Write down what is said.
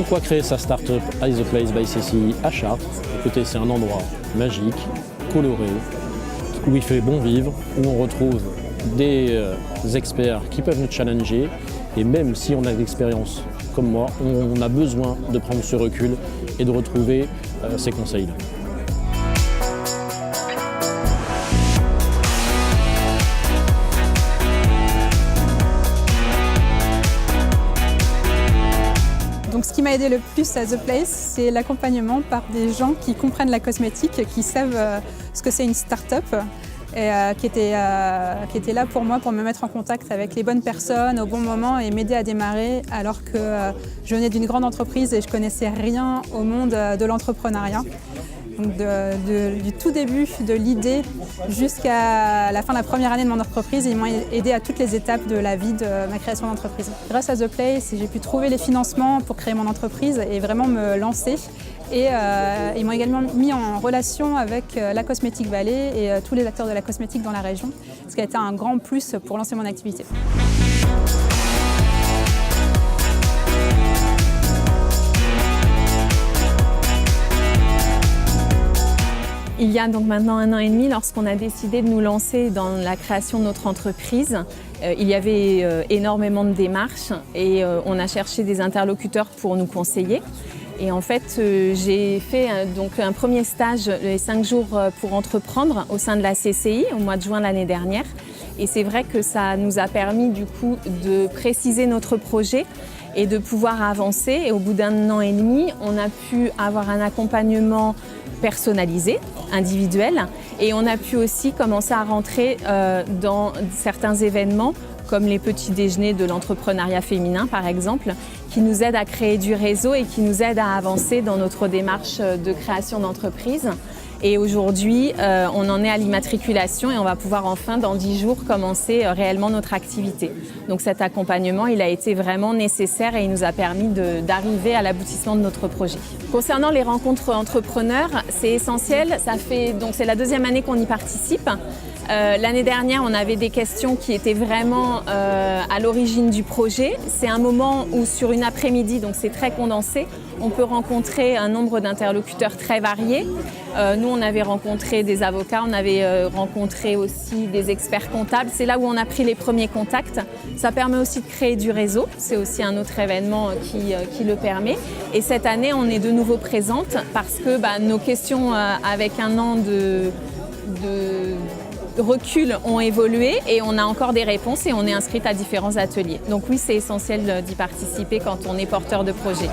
pourquoi créer sa start-up Ice the Place by CCI à Chartres? Écoutez, c'est un endroit magique, coloré, où il fait bon vivre, où on retrouve des experts qui peuvent nous challenger. Et même si on a de l'expérience comme moi, on a besoin de prendre ce recul et de retrouver ces conseils-là. Donc, ce qui m'a aidé le plus à The Place, c'est l'accompagnement par des gens qui comprennent la cosmétique, qui savent ce que c'est une start-up et qui étaient là pour moi, pour me mettre en contact avec les bonnes personnes au bon moment et m'aider à démarrer, alors que je venais d'une grande entreprise et je ne connaissais rien au monde de l'entrepreneuriat. Donc du tout début de l'idée jusqu'à la fin de la première année de mon entreprise, ils m'ont aidé à toutes les étapes de la vie de ma création d'entreprise. Grâce à The Place, j'ai pu trouver les financements pour créer mon entreprise et vraiment me lancer. Et ils m'ont également mis en relation avec la Cosmetic Valley et tous les acteurs de la cosmétique dans la région, ce qui a été un grand plus pour lancer mon activité. Il y a donc maintenant 1 an et demi, lorsqu'on a décidé de nous lancer dans la création de notre entreprise, il y avait énormément de démarches et on a cherché des interlocuteurs pour nous conseiller. Et en fait, j'ai fait donc un premier stage, les 5 jours pour entreprendre au sein de la CCI au mois de juin l'année dernière. Et c'est vrai que ça nous a permis du coup de préciser notre projet et de pouvoir avancer. Et au bout d'1 an et demi, on a pu avoir un accompagnement personnalisé, individuel, et on a pu aussi commencer à rentrer dans certains événements comme les petits déjeuners de l'entrepreneuriat féminin par exemple, qui nous aident à créer du réseau et qui nous aident à avancer dans notre démarche de création d'entreprise. Et aujourd'hui, on en est à l'immatriculation et on va pouvoir enfin, dans 10 jours, commencer réellement notre activité. Donc cet accompagnement, il a été vraiment nécessaire et il nous a permis d'arriver à l'aboutissement de notre projet. Concernant les rencontres entrepreneurs, c'est essentiel. C'est la 2e année qu'on y participe. L'année dernière, on avait des questions qui étaient vraiment à l'origine du projet. C'est un moment où sur une après-midi, donc c'est très condensé, on peut rencontrer un nombre d'interlocuteurs très variés. Nous, on avait rencontré des avocats, on avait rencontré aussi des experts comptables. C'est là où on a pris les premiers contacts. Ça permet aussi de créer du réseau. C'est aussi un autre événement qui le permet. Et cette année, on est de nouveau présente parce que nos questions avec 1 an de recul ont évolué et on a encore des réponses et on est inscrite à différents ateliers. Donc oui, c'est essentiel d'y participer quand on est porteur de projet.